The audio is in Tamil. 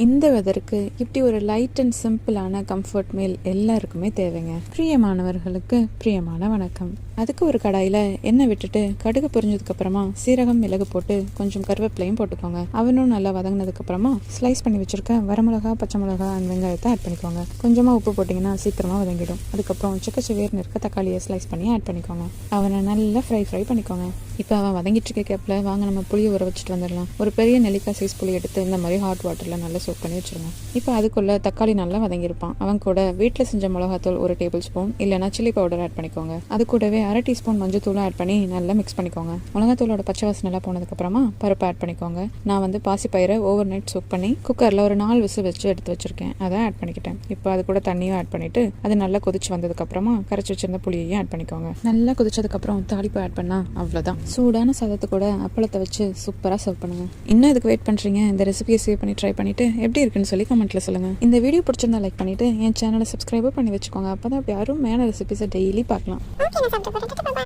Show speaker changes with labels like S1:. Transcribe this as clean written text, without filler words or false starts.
S1: இந்த வெதருக்கு இப்படி ஒரு லைட் அண்ட் சிம்பிளான கம்ஃபர்ட் மீல் எல்லாருக்குமே தேவைங்க. பிரியமானவர்களுக்கு பிரியமான வணக்கம். அதுக்கு ஒரு கடாயில் எண்ணெய் விட்டுட்டு கடுகு பொரிஞ்சதுக்கு அப்புறமா சீரகம், மிளகு போட்டு கொஞ்சம் கருவேப்பிலையும் போட்டுக்கோங்க. அவனும் நல்லா வதங்கினதுக்கு அப்புறமா ஸ்லைஸ் பண்ணி வச்சிருக்க வரமிளகா, பச்சை மிளகா அண்ட் வெங்காயத்தை ஆட் பண்ணிக்கோங்க. கொஞ்சமாக உப்பு போட்டிங்கன்னா சீக்கிரமாக வதங்கிடும். அதுக்கப்புறம் சிக்கச்சவேர்னு இருக்க தக்காளியை ஸ்லைஸ் பண்ணி ஆட் பண்ணிக்கோங்க. அவனை நல்லா ஃப்ரை பண்ணிக்கோங்க. இப்போ அவன் வதங்கிட்டு இருக்க கேப்பில் வாங்க நம்ம புளியை ஊற வச்சுட்டு வந்துடலாம். ஒரு பெரிய நெல்லிக்காய் சைஸ் புளி எடுத்து இந்த மாதிரி ஹாட் வாட்டரில் நல்லா சோக் பண்ணி வச்சுருங்க. இப்போ அதுக்குள்ளே தக்காளி நல்லா வதங்கியிருப்பான். அவன் கூட வீட்டில் செஞ்ச மிளகாத்தூள் 1 டேபிள் ஸ்பூன் இல்லைனா சில்லி பவுடர் ஆட் பண்ணிக்கோங்க. அது கூடவே 1/2 டீஸ்பூன் மஞ்சத்தூளும் ஆட் பண்ணி நல்லா மிக்ஸ் பண்ணிக்கோங்க. மிளகாத்தூளோட பச்சை வாசனை நல்லா போனதுக்கப்புறமா பருப்பு ஆட் பண்ணிக்கோங்க. நான் வந்து பாசிப்பயிரை ஓவர் நைட் சோக் பண்ணி குக்கரில் ஒரு 4 விசில் வச்சு எடுத்து வச்சிருக்கேன். அதை ஆட் பண்ணிக்கிட்டேன். இப்போ அது கூட தண்ணியும் ஆட் பண்ணிட்டு அது நல்லா கொதிச்சு வந்ததுக்கப்புறமா கரைச்சி வச்சிருந்த புளியையும் ஆட் பண்ணிக்கோங்க. நல்லா கொதிச்சதுக்கப்புறம் தாளிப்பு ஆட் பண்ணால் அவ்வளோதான். சூடான சாதத்தை கூட அப்பளத்தை வச்சு சூப்பராக சர்வ் பண்ணுங்க. இன்னும் இதுக்கு வெயிட் பண்ணுறீங்க? இந்த ரெசிபியை சேவ் பண்ணி ட்ரை பண்ணிட்டு எப்படி இருக்குன்னு சொல்லி கமெண்ட்ல சொல்லுங்க. இந்த வீடியோ பிடிச்சிருந்தா லைக் பண்ணிட்டு என் சேனலை சப்ஸ்கிரைபர் பண்ணி வச்சுக்கோங்க. அப்போ தான் யாரும் மேலே ரெசிபிஸை டெய்லி பார்க்கலாம்.